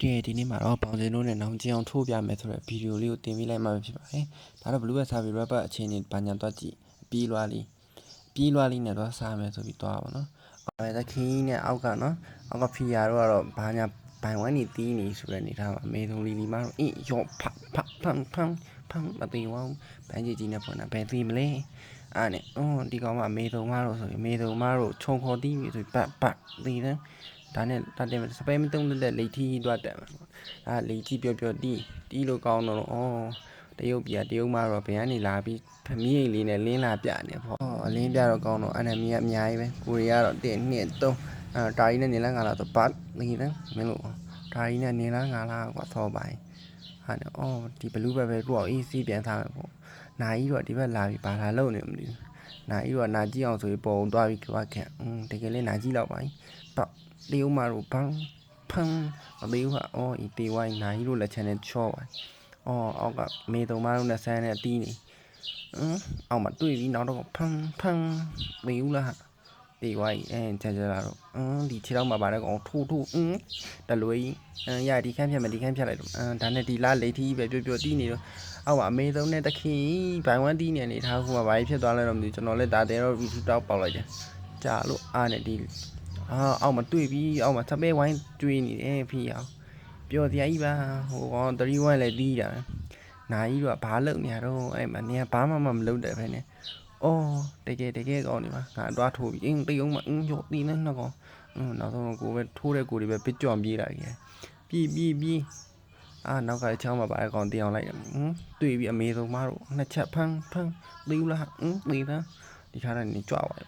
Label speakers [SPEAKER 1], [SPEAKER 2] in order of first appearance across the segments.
[SPEAKER 1] ဒီနေ့မှာတော့ပေါင်စင်တို့နဲ့နောင်ကျအောင်ထိုးပြမယ်ဆိုတဲ့ဗီဒီယိုလေးကိုတင်ပေးလိုက်မှဖြစ်ပါတယ်။ဒါတော့ blue စာပြီး rapper အခြေအနေဘာညာတော့ကြည့်ပြီးလွားလေးနဲ့တော့စားမယ်ဆိုပြီးသွားပါတော့။အဲဒါခင်းနဲ့အောက်ကနော်အောက်ကဖီယာတို့ကတော့ဘာညာဘိုင်ဝမ်းနေတီးနေဆိုတဲ့အနေထားမှာအမေဆုံးလီမတော့ရော့ဖမသိဘူးဘန်းကြီးနဲ့ဖွင့်တာဘယ်သိမလဲအဲ့နဲ့ဒီကောင်ကအမေဆုံးမတော့ဆိုရင်အမေဆုံးမတော့ခြုံခေါ်တီးပြီဆိုပတ်သိတယ်ဒါနဲ့တတ်တယ်စပယ်မတုံးတဲ့လိတ်ထီးသွားတယ်ဒါလိတ်ကြီးပြောတီးလို့ကောင်းတော့တရုတ်ပြည်တရုတ်မတော့ဘယ်ကနေလာပြီးဖမီးအိမ်လေးနဲ့လင်းလာပြနေပေါ့အလင်းပြတော့ကောင်းတော့အနမီကအများကြီးပဲကိုရီးယားတော့1 2 3တာရီနဲ့နေလားငါလားဆိုပတ်နေတယ်မင်းလို့တာရီနဲ့နေလားငါလားကွာသောပိုင်းဟာနော်ဒီဘလူးဘက်ပဲကိုအောင်အေးစီးပြန်ထားမယ်ပေါ့နာကြီးတော့ဒီဘက်လာပြီးဘာလာလုံနေမသိဘူးနာကြီးတော့နာကြည့်အောင်ဆိုပြီးပုံသွားပြီးကြွားခဲ့တကယ်လေးနာကြည့်တော့ပါပေါ့တရုတ်မတော့ဖန်းမသေးဘူးဟာဒီတေဝိုင်းနာကြီးတို့လက်ချမ်းနဲ့ချော့ပါအောက်ကမေတုံမတို့နဲ့ဆန်းနဲ့တီးနေအောက်မှာတွေ့ပြီးနောက်တော့ဖန်းမေဦးလားဟာတေဝိုင်းချာလာတော့ဒီခြေထောက်မှာပါတဲ့ကောင်ထိုးတလွေးရဒီခန်းဖြတ်မယ်ဒီခန်းဖြတ်လိုက်တော့ဒါနဲ့ဒီလားလိတ်ထီးပဲပြောတီးနေတော့အောက်မှာအမေဆုံးနဲ့တခင်ဘိုင်ဝမ်တီးနေနေထားခုမှဘာဖြစ်သွားလဲတော့မသိကျွန်တော်လည်းဒါတဲတော့ဗီဒီယိုတောက်ပေါက်လိုက်တယ်ကြာလို့အားနဲ့ဒီအောက်မှာတွေ့ပြီးအောက်မှာသပဲဝိုင်းကျွေးနေတယ်ဖီအောင်ပျော်စရာကြီးပါဟိုကောင်31လည်းတီးတာနာကြီးတော့ဘာလုပ်နေရတော့အဲ့မှာနေဘာမှမလုပ်တယ်ပဲနဲ့တကယ်ကောင်းနေပါငါတွားထိုးပြီးတရုံမှာရော့တီးနေတော့ကောင်နောက်ဆုံးကိုပဲထိုးတဲ့ကိုတွေပဲပစ်ကြော်ပြေးလာကြီးပြေးနောက်ကချောင်းမှာပါအကောင်တင်အောင်လိုက်တယ်တွေ့ပြီးအမေဆုံးမတို့နှစ်ချက်ဖန်းသီးလားသီးသားဒီခါကနေကြွသွားတယ်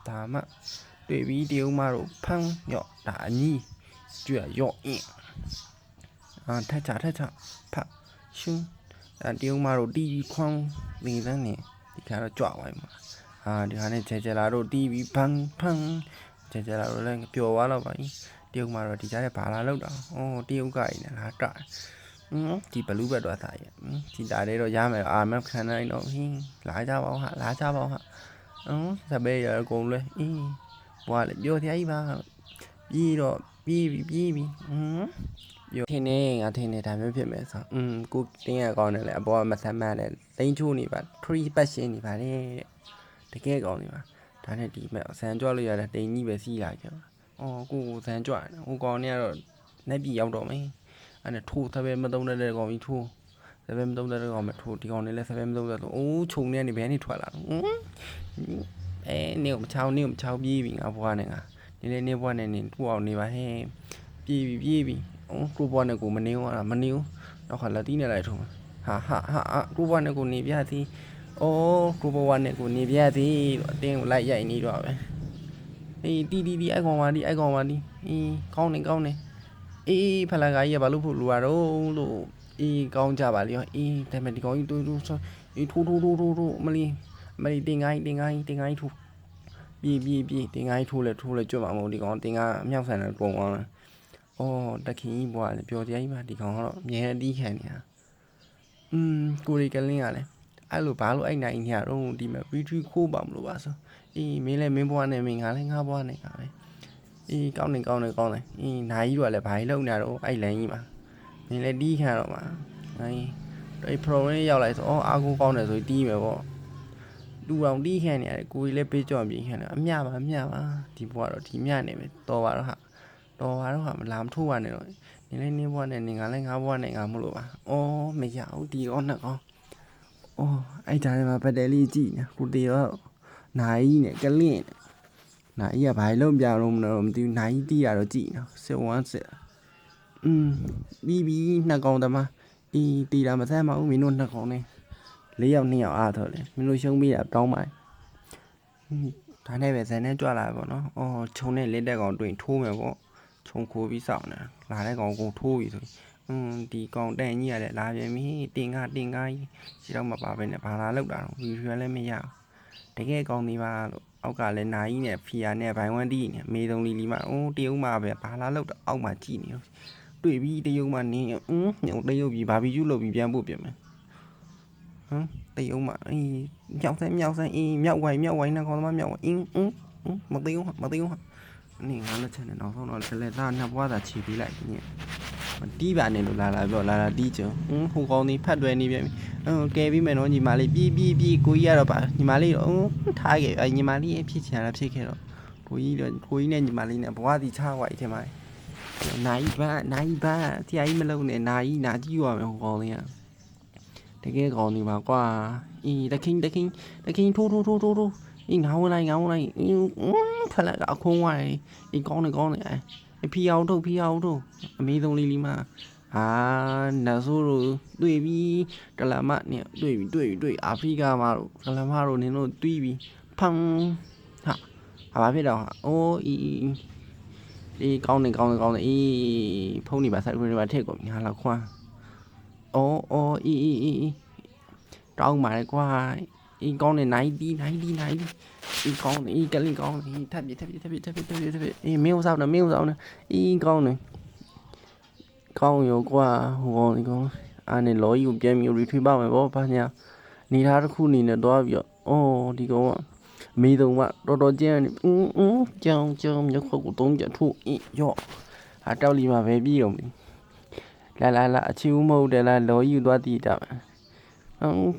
[SPEAKER 1] ဒါမှတွေ့ပြီးတရုံမတို့ဖန်းရော့ဒါအညီကျွတ်ရော့ထက်ချဖတ်ရှင်းတရုံမတို့တီးပြီးခွန်းသီးသားနေဒီခါတော့ကြွသွားမှာဒီခါနဲ့ချေလာတို့တီးပြီးဖန်းချေလာတို့လည်းပျော်သွားတော့ပါတရုံမတို့ဒီကြားထဲဘာလာလောက်တာတရုတ်ကကြီးနဲ့လာတာဒီဘလူးဘက်တော့သားရဲ့ဒီတာလေးတော့ရမယ်အာမခံနိုင်တော့လာကြပါဦးဟာစပယ်ရအကုန်လဲဘွားလေပြောစရာကြီးပါပြေးပြီပြောထင်းနေငါထင်းနေဒါမျိုးဖြစ်မယ်ဆိုကိုတင်းရကောင်းတယ်လေအပေါ်ကမဆမ်းမနဲ့တိန်ချိုးနေပါ3ပတ်ရှင်းနေပါတယ်တကယ်ကောင်းနေပါဒါနဲ့ဒီမဲ့ဆန်ကြွလို့ရတဲ့တိန်ကြီးပဲစီးလာကြကိုဆန်ကြွတယ်ဟိုကောင်နေကတော့နိုင်ပြီရောက်တော့မယ်အဲ့နဲ့ထိုးသပဲမသုံးတဲ့ကောင်ကြီးထိုးသပဲမသုံးတဲ့ကောင်မထိုးဒီကောင်နေလဲသပဲမသုံးတဲ့ခြုံနေဘယ်နေထွက်လာနေမချောင်းပြေးပြီငါဘွားနဲ့ငါနေဘွားနဲ့နေထူအောင်နေပါဟဲ့ပြေးပြီကိုဘွားနဲ့ကိုမနေဘူးတော့ခါလက်တီးနဲ့လိုက်ထုံးဟာကိုဘွားနဲ့ကိုနေပြသည်ကိုဘွားနဲ့ကိုနေပြသည်တော့အတင်းကိုလိုက်ရိုက်နေတော့ပဲတီအိုက်ကောင်ပါဒီကောင်းနေဖလာကကြီးကဘာလို့ဖို့လူရတော့လို့ကောင်းကြပါလေဒါပေမဲ့ဒီကောင်ကြီးတူဆိုထိုးမလီတင်ကိုင်းထိုးပြေးတင်ကိုင်းထိုးလဲကြွမှာမဟုတ်ဒီကောင်တင်ကမြောက်ဆန်တယ်ပုံအောင်လားတခင်ကြီးဘွားလေပျော်တရားကြီးပါဒီကောင်ကတော့အမြဲအတီးခံနေတာကိုရီကလင်းကလည်းအဲ့လိုဘာလို့အဲ့နိုင်နေရတော့ဒီမှာ retreat ခိုးပါမလို့ပါဆိုမင်းလည်းမင်းဘွားနဲ့မင်းငါလည်းငါဘွားနဲ့ငါပဲကောင်းတယ်နာကြီးတို့ကလည်းဘာကြီးလုံနေတော့အဲ့လမ်းကြီးမှာမင်းလည်းတီးခံတော့မှာအဲ့ pro နဲ့ရောက်လိုက်ဆိုအာကိုကောင်းတယ်ဆိုတီးမယ်ပေါ့တူအောင်တီးခံနေရတယ်ကိုကြီးလည်းပေးကြော်ပြေးခံတယ်အမြပါဒီဘွားတော့ဒီမြနေပဲတော်ပါတော့ဟာမလာမထိုးပါနဲ့တော့နင်းလည်းနင်းဘွားနဲ့နင်းငါလည်းငါဘွားနဲ့ငါမလို့ပါမရဘူးဒီကောနှစ်ကောအဲ့ကြားထဲမှာပတ်တယ်လေးကြည့်နေကိုတေတော့နိုင်ကြီးနဲ့ကလင့်နိုင်ကြီးကဘာလုံးပြတော့မလို့မသိဘူးနိုင်ကြီးတီးရတော့ကြည့်နော်စစ်ပြီးနှစ်ကောင်တမတီးတာမဆမ်းပါဘူးမင်းတို့နှစ်ကောင်နဲ့4 ယောက်2 ယောက်အားတော့လေမင်းတို့ရှုံးပြီးတာတောင်းပါဒါနဲ့ပဲဇန်နဲ့ကြွလာပေါ့နော်ခြုံနဲ့လက်တက်ကောင်တွေ့ထိုးမယ်ပေါ့ခြုံခိုးပြီးစောင့်နေတာလာတဲ့ကောင်ကိုထိုးပြီဆိုဒီကောင်တန်ကြီးရတယ်လာပြန်ပြီတင်ကားကြီးခြေတော့မပါပဲနဲ့ဘာလာလောက်တာဗီဒီယိုလည်းမရတကယ်ကောင်းနေပါလို့အောက်ကလည်းနာကြီးနဲ့ဖီယာနဲ့ဘိုင်ဝမ်တီးနေမေသုံးလီမှာတရုတ်မှာပဲဘာလာလောက်တော့အောက်မှာကြည့်နေတွေ့ပြီးတရုတ်မှာနင်းတရုတ်ပြီးဘာဘီကျူးလုပ်ပြီးပြန်ပို့ပြင်မယ်တရုတ်မှာမြောက်ဆန်းမြောက်ဝိုင်းနဲ့ခေါ်သမားမြောက်ဝိုင်းမသိဘူးဟာနေငါလက်ချက်နဲ့နောက်ဆုံးတော့လက်သားနှစ်ဘွားသာခြေပေးလိုက်ည တီးပါနဲ့လို့လာပြောလာတီးချင်ဟိုကောင်းနေဖတ်တွယ်နေပြန်ပြီကဲပြီးမယ်နော်ညီမလေးပြီးကိုကြီးကတော့ပါညီမလေးတော့ထားခဲ့ညီမလေးဖြစ်ချင်တာဖြစ်ခဲ့တော့ကိုကြီးနဲ့ညီမလေးနဲ့ဘဝတီချဝိုက်ထင်ပါတယ်နိုင်ပါတရားကြီးမလုံးနဲ့နာကြီးရမယ်ဟိုကောင်းလေးကတကယ်ကောင်းနေပါကွာတခင်ထိုးငောင်းလိုက်ဖက်လက်အခုံးဝိုင်းကောင်းနေဖီအောင်ထုတ်အမေဆုံးလေးမနာဆိုးတို့တွေ့ပြီတလမနဲ့တွေ့အာဖရိကမှာတို့တလမတို့နင်တို့တွေ့ပြီဖန်ဘာဖြစ်တော့ကောင်းနေဖုန်းနေပါဆက်ခွင့်တွေပါထည့်ကုန်ငါလောက်ခွန်းတောင်းပါလေကွာကောင်းနေနိုင်ဒီကောင်းနေကလေးကောင်းနေထပ်ပြမင်းဦးဆောင်နေကောင်းရောကွာဟိုကောင်းအားနေလော်ကြီးကိုပြန်ပြီး retrieve ပါမယ်ဗောဘာညာနေသားတစ်ခုအနေနဲ့တွားပြီးတော့ဒီကောင်ကမေးတော့ကတော်ကျန်းနေကြောင်မြုပ်ခုတ်ကိုတုံးကြထိုးရော့တောက်လီမှာပဲပြီးတော့လာအချီဦးမဟုတ်တယ်လားလော်ကြီးကိုတွားတည်တာ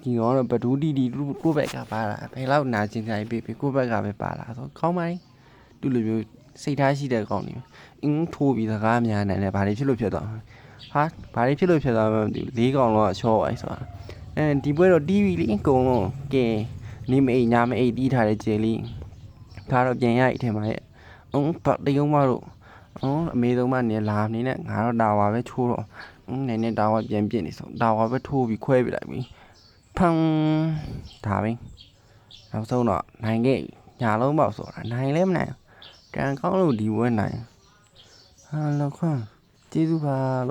[SPEAKER 1] ဒီကောင်တော့ဘဒူးတီကိုဘက်ကပါလာဘယ်လောက်နာကျင်ကြပြီကိုဘက်ကပဲပါလာဆိုကောင်းပါ တူလိုမျိုးစိတ်ထားရှိတဲ့ကောင်နေထိုးပြီးစကားများနိုင်တယ်ဘာတွေဖြစ်လို့ဖြစ်သွားဘာတွေဖြစ်လို့ဖြစ်သွားမှမသိဘူး၄ကောင်လောကချောไว้ဆိုတာဒီပွဲတော့တီးပြီလေအကုန်လုံးကဲနေမအိမ်ညာမအိမ်တီးထားတဲ့ကျယ်လေးဒါတော့ပြန်ရအထင်ပါရဲ့တရုံမတို့အမေဆုံးမနေလာနေနဲ့ငါတော့တာဝါပဲချိုးတော့နေတာဝါပြန်ပြစ်နေဆိုတာဝါပဲထိုးပြီးခွဲပြလိုက်ပြီဖန်ဒါပဲနောက်ဆုံးတော့နိုင်ခဲ့ညာလုံးပေါ့ဆိုတာနိုင်လဲမနိုင် ကန်ကောင်းလို့ဒီဝဲနိုင်ဟာလောက်ခွန်းကျေးဇူးပါလို့